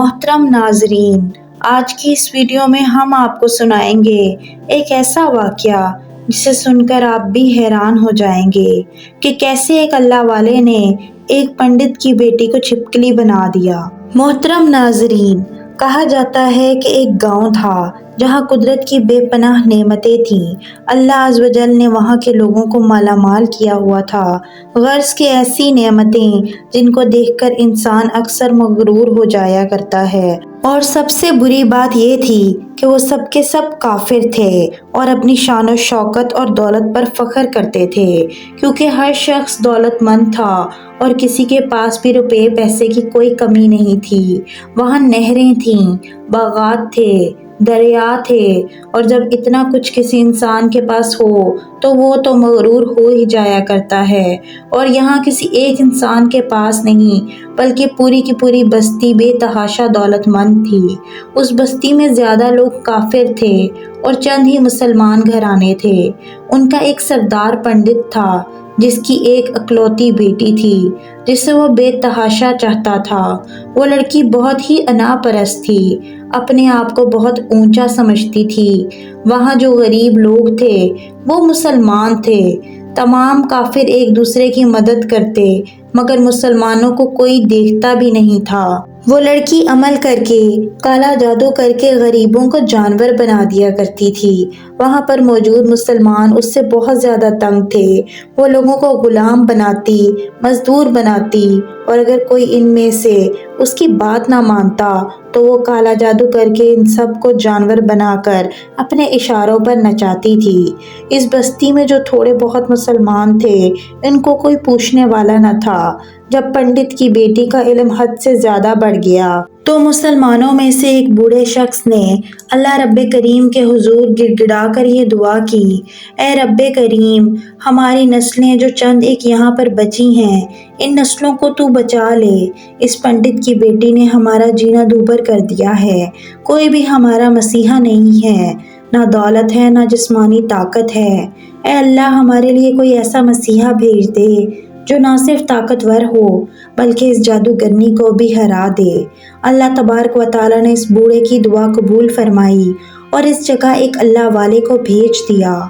محترم ناظرین، آج کی اس ویڈیو میں ہم آپ کو سنائیں گے ایک ایسا واقعہ جسے سن کر آپ بھی حیران ہو جائیں گے کہ کیسے ایک اللہ والے نے ایک پنڈت کی بیٹی کو چھپکلی بنا دیا۔ محترم ناظرین، کہا جاتا ہے کہ ایک گاؤں تھا جہاں قدرت کی بے پناہ نعمتیں تھیں۔ اللہ عز و جل نے وہاں کے لوگوں کو مالا مال کیا ہوا تھا، غرض کہ ایسی نعمتیں جن کو دیکھ کر انسان اکثر مغرور ہو جایا کرتا ہے۔ اور سب سے بری بات یہ تھی کہ وہ سب کے سب کافر تھے اور اپنی شان و شوکت اور دولت پر فخر کرتے تھے، کیونکہ ہر شخص دولت مند تھا اور کسی کے پاس بھی روپے پیسے کی کوئی کمی نہیں تھی۔ وہاں نہریں تھیں، باغات تھے، دریا تھے، اور جب اتنا کچھ کسی انسان کے پاس ہو تو وہ تو مغرور ہو ہی جایا کرتا ہے۔ اور یہاں کسی ایک انسان کے پاس نہیں بلکہ پوری کی پوری بستی بے تحاشا دولت مند تھی۔ اس بستی میں زیادہ لوگ کافر تھے اور چند ہی مسلمان گھرانے تھے۔ ان کا ایک سردار پنڈت تھا جس کی ایک اکلوتی بیٹی تھی جسے وہ بے تحاشا چاہتا تھا۔ وہ لڑکی بہت ہی انا پرست تھی، اپنے آپ کو بہت اونچا سمجھتی تھی۔ وہاں جو غریب لوگ تھے وہ مسلمان تھے۔ تمام کافر ایک دوسرے کی مدد کرتے مگر مسلمانوں کو کوئی دیکھتا بھی نہیں تھا۔ وہ لڑکی عمل کر کے، کالا جادو کر کے غریبوں کو جانور بنا دیا کرتی تھی۔ وہاں پر موجود مسلمان اس سے بہت زیادہ تنگ تھے۔ وہ لوگوں کو غلام بناتی، مزدور بناتی، اور اگر کوئی ان میں سے اس کی بات نہ مانتا تو وہ کالا جادو کر کے ان سب کو جانور بنا کر اپنے اشاروں پر نچاتی تھی۔ اس بستی میں جو تھوڑے بہت مسلمان تھے ان کو کوئی پوچھنے والا نہ تھا۔ جب پنڈت کی بیٹی کا علم حد سے زیادہ بڑھ گیا تو مسلمانوں میں سے ایک بوڑھے شخص نے اللہ رب کریم کے حضور گڑ گڑا کر یہ دعا کی، اے رب کریم، ہماری نسلیں جو چند ایک یہاں پر بچی ہیں ان نسلوں کو تو بچا لے۔ اس پنڈت کی بیٹی نے ہمارا جینا دوبھر کر دیا ہے، کوئی بھی ہمارا مسیحا نہیں ہے، نہ دولت ہے نہ جسمانی طاقت ہے۔ اے اللہ، ہمارے لیے کوئی ایسا مسیحا بھیج دے جو نہ صرف طاقتور ہو بلکہ اس جادوگرنی کو بھی ہرا دے۔ اللہ تبارک و تعالیٰ نے اس بوڑھے کی دعا قبول فرمائی اور اس جگہ ایک اللہ والے کو بھیج دیا۔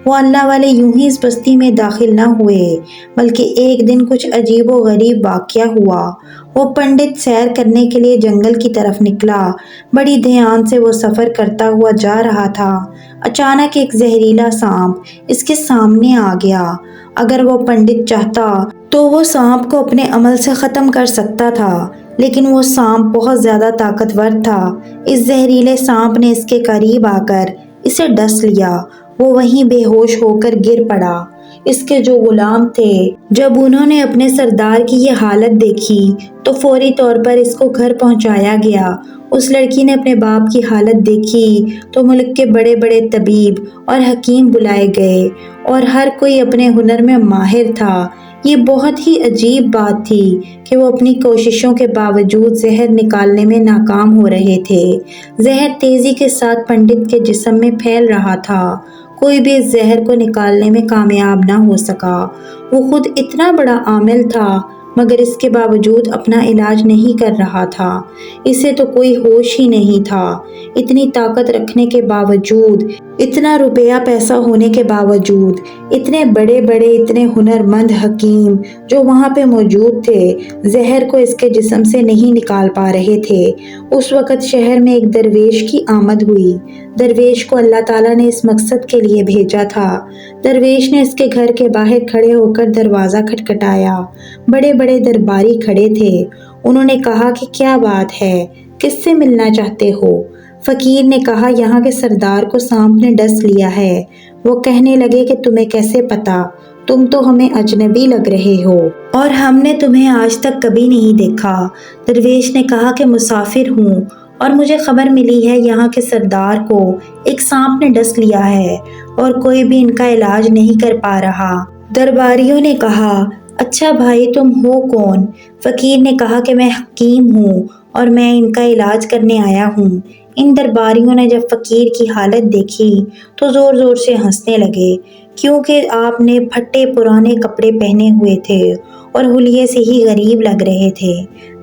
وہ اللہ والے یوں ہی اس بستی میں داخل نہ ہوئے بلکہ ایک دن کچھ عجیب و غریب واقعہ ہوا۔ وہ پنڈت سیر کرنے کے لیے جنگل کی طرف نکلا۔ بڑی دھیان سے وہ سفر کرتا ہوا جا رہا تھا۔ اچانک ایک زہریلا سانپ اس کے سامنے آ گیا۔ اگر وہ پنڈت چاہتا تو وہ سانپ کو اپنے عمل سے ختم کر سکتا تھا، لیکن وہ سانپ بہت زیادہ طاقتور تھا۔ اس زہریلے سانپ نے اس کے قریب آ کر اسے ڈس لیا۔ وہ وہیں بے ہوش ہو کر گر پڑا۔ اس کے جو غلام تھے جب انہوں نے اپنے سردار کی یہ حالت دیکھی تو فوری طور پر اس کو گھر پہنچایا گیا۔ اس لڑکی نے اپنے باپ کی حالت دیکھی تو ملک کے بڑے بڑے طبیب اور حکیم بلائے گئے اور ہر کوئی اپنے ہنر میں ماہر تھا۔ یہ بہت ہی عجیب بات تھی کہ وہ اپنی کوششوں کے باوجود زہر نکالنے میں ناکام ہو رہے تھے۔ زہر تیزی کے ساتھ پنڈت کے جسم میں پھیل رہا تھا۔ کوئی بھی اس زہر کو نکالنے میں کامیاب نہ ہو سکا۔ وہ خود اتنا بڑا عامل تھا مگر اس کے باوجود اپنا علاج نہیں کر رہا تھا۔ اسے تو کوئی ہوش ہی نہیں تھا۔ اتنی طاقت رکھنے کے باوجود، اتنا روپیہ پیسہ ہونے کے باوجود، اتنے بڑے بڑے اتنے ہنر مند حکیم جو وہاں پہ موجود تھے زہر کو اس کے جسم سے نہیں نکال پا رہے تھے۔ اس وقت شہر میں ایک درویش کی آمد ہوئی۔ درویش کو اللہ تعالیٰ نے اس مقصد کے لیے بھیجا تھا۔ درویش نے اس کے گھر کے باہر کھڑے ہو کر دروازہ کھٹکھٹایا۔ بڑے بڑے درباری کھڑے تھے۔ انہوں نے کہا کہ کیا بات ہے، کس سے ملنا چاہتے ہو؟ فقیر نے کہا یہاں کے سردار کو سانپ نے ڈس لیا ہے۔ وہ کہنے لگے کہ تمہیں کیسے پتا؟ تم تو ہمیں اجنبی لگ رہے ہو اور ہم نے تمہیں آج تک کبھی نہیں دیکھا۔ درویش نے کہا کہ مسافر ہوں اور مجھے خبر ملی ہے یہاں کے سردار کو ایک سانپ نے ڈس لیا ہے اور کوئی بھی ان کا علاج نہیں کر پا رہا۔ درباریوں نے کہا اچھا بھائی تم ہو کون؟ فقیر نے کہا کہ میں حکیم ہوں اور میں ان کا علاج کرنے آیا ہوں۔ ان درباریوں نے جب فقیر کی حالت دیکھی تو زور زور سے ہنسنے لگے، کیونکہ آپ نے پھٹے پرانے کپڑے پہنے ہوئے تھے اور حلیے سے ہی غریب لگ رہے تھے۔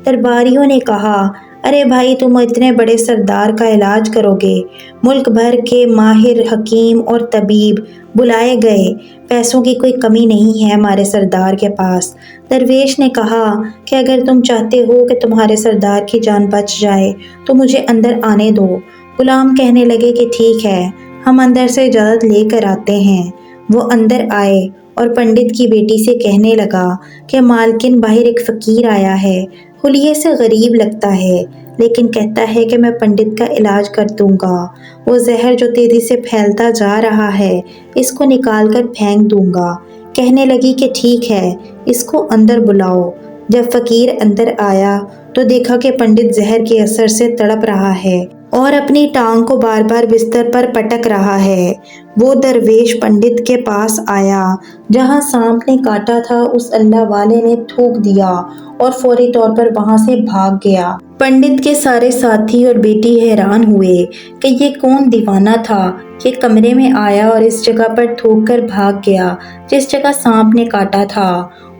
درباریوں نے کہا ارے بھائی تم اتنے بڑے سردار کا علاج کرو گے، ملک بھر کے ماہر حکیم اور طبیب بلائے گئے، پیسوں کی کوئی کمی نہیں ہے ہمارے سردار کے پاس۔ درویش نے کہا کہ اگر تم چاہتے ہو کہ تمہارے سردار کی جان بچ جائے تو مجھے اندر آنے دو۔ غلام کہنے لگے کہ ٹھیک ہے، ہم اندر سے اجازت لے کر آتے ہیں۔ وہ اندر آئے اور پنڈت کی بیٹی سے کہنے لگا کہ مالکن باہر ایک فقیر آیا ہے، حلیے سے غریب لگتا ہے لیکن کہتا ہے کہ میں پنڈت کا علاج کر دوں گا، وہ زہر جو تیزی سے پھیلتا جا رہا ہے اس کو نکال کر پھینک دوں گا۔ کہنے لگی کہ ٹھیک ہے، اس کو اندر بلاؤ۔ جب فقیر اندر آیا تو دیکھا کہ پنڈت زہر کے اثر سے تڑپ رہا ہے اور اپنی ٹانگ کو بار بار بستر پر پٹک رہا ہے۔ وہ درویش پنڈت کے پاس آیا، جہاں سانپ نے کاٹا تھا اس اللہ والے نے تھوک دیا اور فوری طور پر وہاں سے بھاگ گیا۔ پنڈت کے سارے ساتھی اور بیٹی حیران ہوئے کہ یہ کون دیوانہ تھا، یہ کمرے میں آیا اور اس جگہ پر تھوک کر بھاگ گیا جس جگہ سانپ نے کاٹا تھا،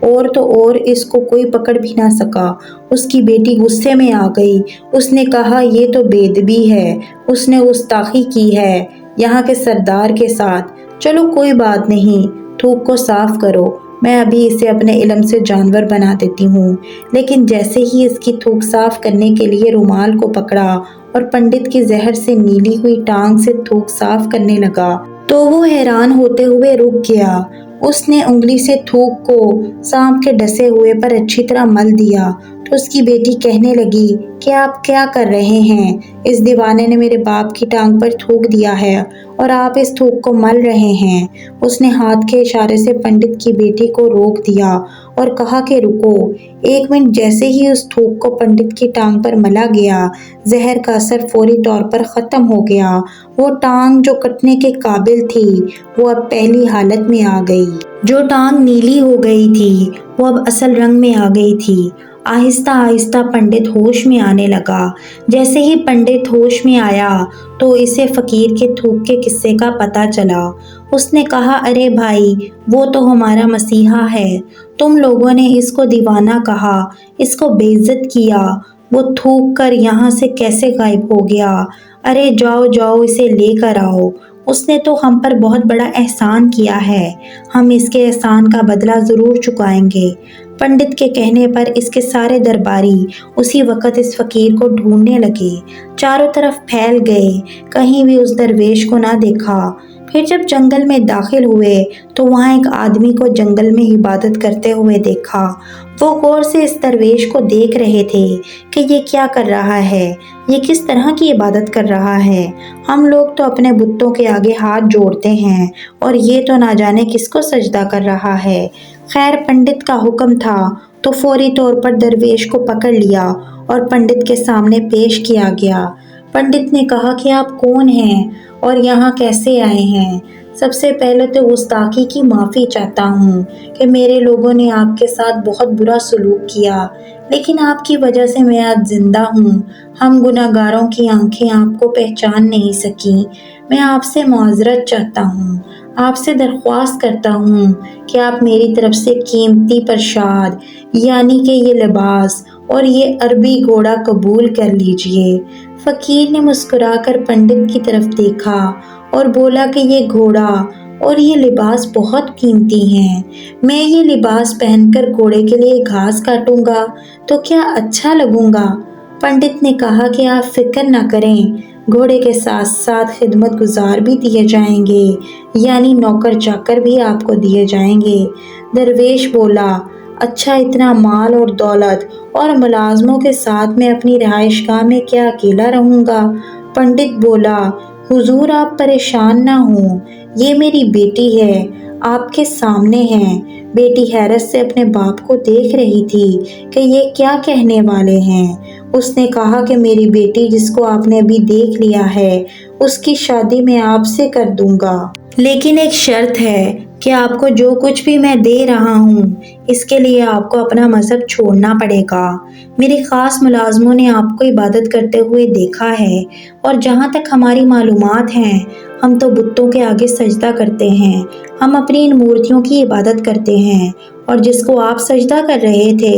اور تو اور اس کو کوئی پکڑ بھی نہ سکا۔ اس کی بیٹی غصے میں آ گئی، اس نے کہا یہ تو بے ادبی ہے، اس نے گستاخی کی ہے یہاں کے سردار کے ساتھ۔ چلو کوئی بات نہیں، تھوک کو صاف کرو، میں ابھی اسے اپنے علم سے جانور بنا دیتی ہوں۔ لیکن جیسے ہی اس کی تھوک صاف کرنے کے لیے رومال کو پکڑا اور پنڈت کی زہر سے نیلی ہوئی ٹانگ سے تھوک صاف کرنے لگا تو وہ حیران ہوتے ہوئے رک گیا۔ اس نے انگلی سے تھوک کو سانپ کے ڈسے ہوئے پر اچھی طرح مل دیا تو اس کی بیٹی کہنے لگی کہ آپ کیا کر رہے ہیں؟ اس دیوانے نے میرے باپ کی ٹانگ پر تھوک دیا ہے اور آپ اس تھوک کو مل رہے ہیں۔ اس نے ہاتھ کے اشارے سے پنڈت کی بیٹی کو روک دیا اور کہا کہ رکو۔ ایک منٹ جیسے ہی اس تھوک کو پنڈت کی ٹانگ پر ملا گیا، زہر کا اثر فوری طور پر ختم ہو گیا۔ وہ ٹانگ جو کٹنے کے قابل تھی وہ اب پہلی حالت میں آ گئی۔ جو ٹانگ نیلی ہو گئی تھی وہ اب اصل رنگ میں آ گئی تھی۔ آہستہ آہستہ پنڈت ہوش میں آنے لگا۔ جیسے ہی پنڈت ہوش میں آیا تو اسے فقیر کے تھوک کے قصے کا پتہ چلا۔ اس نے کہا ارے بھائی، وہ تو ہمارا مسیحا ہے، تم لوگوں نے اس کو دیوانہ کہا، اس کو بے عزت کیا، وہ تھوک کر یہاں سے کیسے غائب ہو گیا؟ ارے جاؤ جاؤ اسے لے کر آؤ، اس نے تو ہم پر بہت بڑا احسان کیا ہے، ہم اس کے احسان کا بدلہ ضرور چکائیں گے۔ پنڈت کے کہنے پر اس کے سارے درباری اسی وقت اس فقیر کو ڈھونڈنے لگے، چاروں طرف پھیل گئے، کہیں بھی اس درویش کو نہ دیکھا۔ پھر جب جنگل میں داخل ہوئے تو وہاں ایک آدمی کو جنگل میں عبادت کرتے ہوئے دیکھا۔ وہ غور سے اس درویش کو دیکھ رہے تھے کہ یہ کیا کر رہا ہے، یہ کس طرح کی عبادت کر رہا ہے۔ ہم لوگ تو اپنے بتوں کے آگے ہاتھ جوڑتے ہیں اور یہ تو نہ جانے کس کو سجدہ کر رہا ہے۔ خیر پنڈت کا حکم تھا تو فوری طور پر درویش کو پکڑ لیا اور پنڈت کے سامنے پیش کیا گیا۔ پنڈت نے کہا کہ آپ کون ہیں اور یہاں کیسے آئے ہیں؟ سب سے پہلے تو گستاخی کی معافی چاہتا ہوں کہ میرے لوگوں نے آپ کے ساتھ بہت برا سلوک کیا، لیکن آپ کی وجہ سے میں آج زندہ ہوں۔ ہم گناہگاروں کی آنکھیں آپ کو پہچان نہیں سکیں۔ میں آپ سے معذرت چاہتا ہوں، آپ سے درخواست کرتا ہوں کہ آپ میری طرف سے قیمتی پرشاد یعنی کہ یہ لباس اور یہ عربی گھوڑا قبول کر لیجئے۔ فقیر نے مسکرا کر پنڈت کی طرف دیکھا اور بولا کہ یہ گھوڑا اور یہ لباس بہت قیمتی ہیں، میں یہ لباس پہن کر گھوڑے کے لیے گھاس کاٹوں گا تو کیا اچھا لگوں گا؟ پنڈت نے کہا کہ آپ فکر نہ کریں، گھوڑے کے ساتھ ساتھ خدمت گزار بھی دیے جائیں گے، یعنی نوکر چاکر بھی آپ کو دیے جائیں گے۔ درویش بولا اچھا، اتنا مال اور دولت اور ملازموں کے ساتھ میں اپنی رہائش گاہ میں کیا اکیلا رہوں گا؟ پنڈت بولا حضور آپ پریشان نہ ہوں، یہ میری بیٹی ہے، آپ کے سامنے ہے۔ بیٹی حیرت سے اپنے باپ کو دیکھ رہی تھی کہ یہ کیا کہنے والے ہیں۔ اس نے کہا کہ میری بیٹی جس کو آپ نے ابھی دیکھ لیا ہے اس کی شادی میں آپ سے کر دوں گا، لیکن ایک شرط ہے کہ آپ کو جو کچھ بھی میں دے رہا ہوں اس کے لیے آپ کو اپنا مذہب چھوڑنا پڑے گا۔ میرے خاص ملازموں نے آپ کو عبادت کرتے ہوئے دیکھا ہے اور جہاں تک ہماری معلومات ہیں ہم تو بتوں کے آگے سجدہ کرتے ہیں، ہم اپنی ان مورتیوں کی عبادت کرتے ہیں اور جس کو آپ سجدہ کر رہے تھے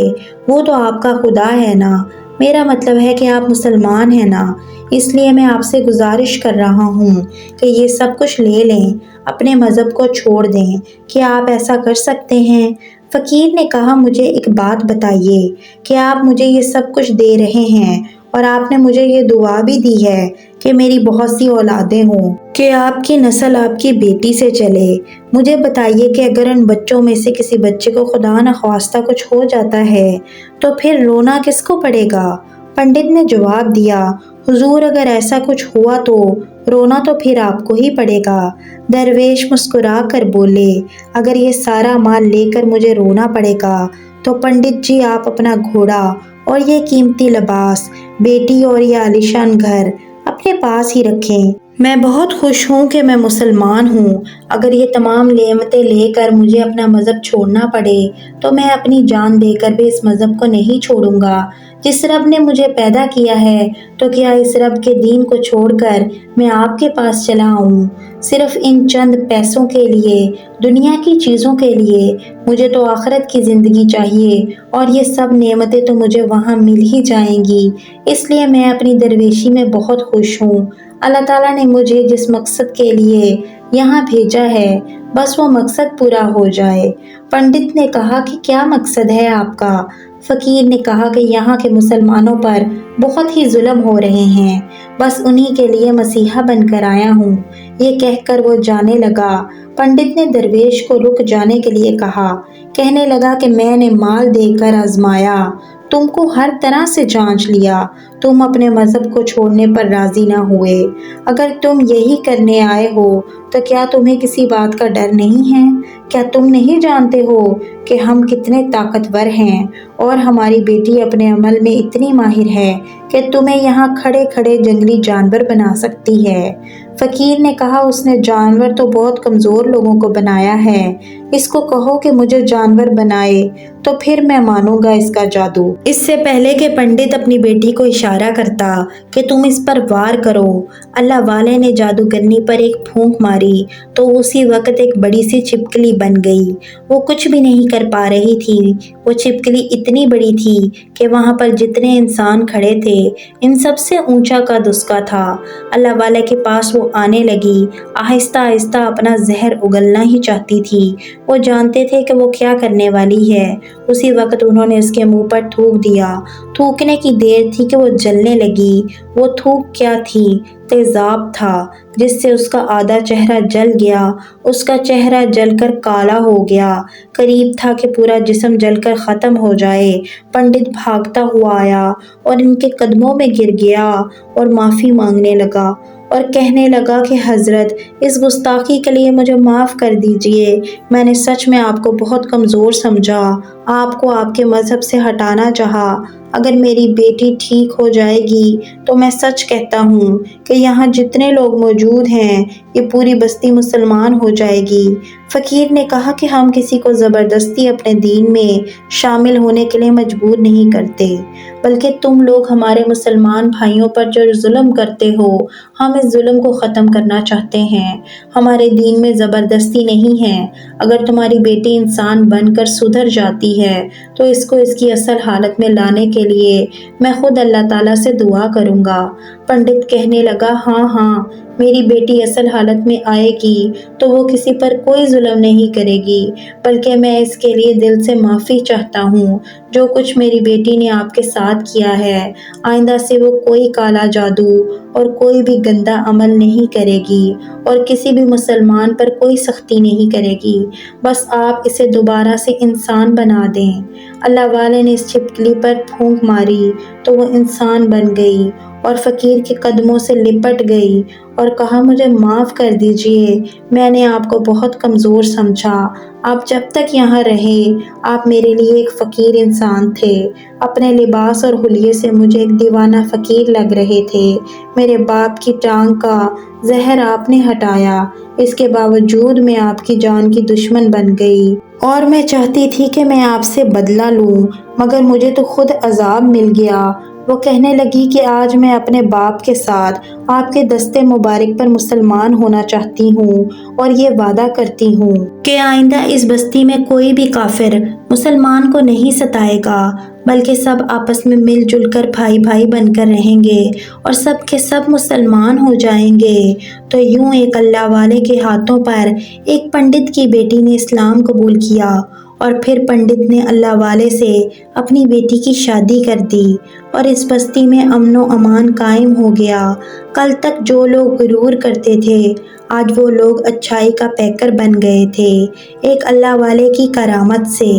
وہ تو آپ کا خدا ہے نا۔ میرا مطلب ہے کہ آپ مسلمان ہیں نا، اس لیے میں آپ سے گزارش کر رہا ہوں کہ یہ سب کچھ لے لیں، اپنے مذہب کو چھوڑ دیں۔ کیا آپ ایسا کر سکتے ہیں؟ فقیر نے کہا مجھے ایک بات بتائیے کہ آپ مجھے یہ سب کچھ دے رہے ہیں اور آپ نے مجھے یہ دعا بھی دی ہے کہ میری بہت سی اولادیں ہوں، کہ آپ کی نسل آپ کی بیٹی سے چلے۔ مجھے بتائیے کہ اگر ان بچوں میں سے کسی بچے کو خدا نخواستہ کچھ ہو جاتا ہے تو پھر رونا کس کو پڑے گا؟ پنڈت نے جواب دیا، حضور اگر ایسا کچھ ہوا تو رونا تو پھر آپ کو ہی پڑے گا۔ درویش مسکرا کر بولے، اگر یہ سارا مال لے کر مجھے رونا پڑے گا تو پنڈت جی آپ اپنا گھوڑا اور یہ قیمتی لباس، بیٹی اور یہ عالیشان گھر اپنے پاس ہی رکھیں۔ میں بہت خوش ہوں کہ میں مسلمان ہوں۔ اگر یہ تمام نعمتیں لے کر مجھے اپنا مذہب چھوڑنا پڑے تو میں اپنی جان دے کر بھی اس مذہب کو نہیں چھوڑوں گا۔ جس رب نے مجھے پیدا کیا ہے تو کیا اس رب کے دین کو چھوڑ کر میں آپ کے پاس چلا آؤں صرف ان چند پیسوں کے لیے، دنیا کی چیزوں کے لیے؟ مجھے تو آخرت کی زندگی چاہیے اور یہ سب نعمتیں تو مجھے وہاں مل ہی جائیں گی، اس لیے میں اپنی درویشی میں بہت خوش ہوں۔ اللہ تعالیٰ نے مجھے جس مقصد کے لیے یہاں بھیجا ہے بس وہ مقصد پورا ہو جائے۔ پنڈت نے کہا کہ کیا مقصد ہے آپ کا؟ فقیر نے کہا کہ یہاں کے مسلمانوں پر بہت ہی ظلم ہو رہے ہیں، بس انہی کے لیے مسیحا بن کر آیا ہوں۔ یہ کہہ کر وہ جانے لگا۔ پنڈت نے درویش کو رک جانے کے لیے کہا، کہنے لگا کہ میں نے مال دے کر آزمایا، تم کو ہر طرح سے جانچ لیا، تم اپنے مذہب کو چھوڑنے پر راضی نہ ہوئے۔ اگر تم یہی کرنے آئے ہو تو کیا تمہیں کسی بات کا ڈر نہیں ہے؟ کیا تم نہیں جانتے ہو کہ ہم کتنے طاقتور ہیں اور ہماری بیٹی اپنے عمل میں اتنی ماہر ہے کہ تمہیں یہاں کھڑے کھڑے جنگلی جانور بنا سکتی ہے؟ فقیر نے کہا، اس نے جانور تو بہت کمزور لوگوں کو بنایا ہے، اس کو کہو کہ مجھے جانور بنائے تو پھر میں مانوں گا اس کا جادو۔ اس سے پہلے کہ پنڈت اپنی بیٹی کو اشارہ کرتا کہ تم اس پر وار کرو، اللہ والے نے جادوگرنی پر ایک پھونک ماری تو اسی وقت ایک بڑی سی چھپکلی بن گئی۔ وہ کچھ بھی نہیں کر پا رہی تھی، وہ چھپکلی اتنی بڑی تھی کہ وہاں پر جتنے انسان کھڑے تھے ان سب سے اونچا قد اس کا تھا۔ اللہ والے کے پاس وہ آنے لگی، آہستہ آہستہ اپنا زہر اگلنا ہی چاہتی تھی۔ وہ جانتے تھے کہ وہ کیا کرنے والی ہے۔ اسی وقت انہوں نے اس کے منہ پر تھوک دیا۔ تھوکنے کی دیر تھی کہ وہ جلنے لگی۔ وہ تھوک کیا تھی؟ تیزاب تھا جس سے اس کا آدھا چہرہ جل گیا، اس کا چہرہ جل کر کالا ہو گیا، قریب تھا کہ پورا جسم جل کر ختم ہو جائے۔ پنڈت بھاگتا ہوا آیا اور ان کے قدموں میں گر گیا اور معافی مانگنے لگا اور کہنے لگا کہ حضرت اس گستاخی کے لیے مجھے معاف کر دیجئے، میں نے سچ میں آپ کو بہت کمزور سمجھا، آپ کو آپ کے مذہب سے ہٹانا چاہا۔ اگر میری بیٹی ٹھیک ہو جائے گی تو میں سچ کہتا ہوں کہ یہاں جتنے لوگ موجود ہیں یہ پوری بستی مسلمان ہو جائے گی۔ فقیر نے کہا کہ ہم کسی کو زبردستی اپنے دین میں شامل ہونے کے لیے مجبور نہیں کرتے، بلکہ تم لوگ ہمارے مسلمان بھائیوں پر جو ظلم کرتے ہو ہم اس ظلم کو ختم کرنا چاہتے ہیں۔ ہمارے دین میں زبردستی نہیں ہے۔ اگر تمہاری بیٹی انسان بن کر سدھر جاتی ہے تو اس کو اس کی اصل حالت میں لانے کے لیے میں خود اللہ تعالیٰ سے دعا کروں گا۔ پنڈت کہنے لگا، ہاں ہاں، میری بیٹی اصل حالت میں آئے گی تو وہ کسی پر کوئی ظلم نہیں کرے گی، بلکہ میں اس کے لیے دل سے معافی چاہتا ہوں۔ جو کچھ میری بیٹی نے آپ کے ساتھ کیا ہے، آئندہ سے وہ کوئی کالا جادو اور کوئی بھی گندا عمل نہیں کرے گی اور کسی بھی مسلمان پر کوئی سختی نہیں کرے گی، بس آپ اسے دوبارہ سے انسان بنا دیں۔ اللہ والے نے اس چھپکلی پر پھونک ماری تو وہ انسان بن گئی اور فقیر کے قدموں سے لپٹ گئی اور کہا، مجھے معاف کر دیجئے، میں نے آپ کو بہت کمزور سمجھا۔ آپ جب تک یہاں رہے آپ میرے لیے ایک فقیر انسان تھے، اپنے لباس اور حلیے سے مجھے ایک دیوانہ فقیر لگ رہے تھے۔ میرے باپ کی ٹانگ کا زہر آپ نے ہٹایا، اس کے باوجود میں آپ کی جان کی دشمن بن گئی اور میں چاہتی تھی کہ میں آپ سے بدلہ لوں، مگر مجھے تو خود عذاب مل گیا۔ وہ کہنے لگی کہ آج میں اپنے باپ کے ساتھ آپ کے دستے مبارک پر مسلمان ہونا چاہتی ہوں اور یہ وعدہ کرتی ہوں کہ آئندہ اس بستی میں کوئی بھی کافر مسلمان کو نہیں ستائے گا۔ بلکہ سب آپس میں مل جل کر بھائی بھائی بن کر رہیں گے اور سب کے سب مسلمان ہو جائیں گے۔ تو یوں ایک اللہ والے کے ہاتھوں پر ایک پنڈت کی بیٹی نے اسلام قبول کیا اور پھر پنڈت نے اللہ والے سے اپنی بیٹی کی شادی کر دی اور اس بستی میں امن و امان قائم ہو گیا۔ کل تک جو لوگ غرور کرتے تھے آج وہ لوگ اچھائی کا پیکر بن گئے تھے ایک اللہ والے کی کرامت سے۔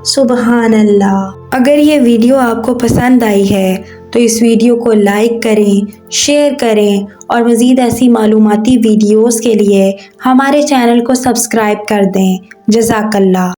سبحان اللہ۔ اگر یہ ویڈیو آپ کو پسند آئی ہے تو اس ویڈیو کو لائک کریں، شیئر کریں اور مزید ایسی معلوماتی ویڈیوز کے لیے ہمارے چینل کو سبسکرائب کر دیں۔ جزاک اللہ۔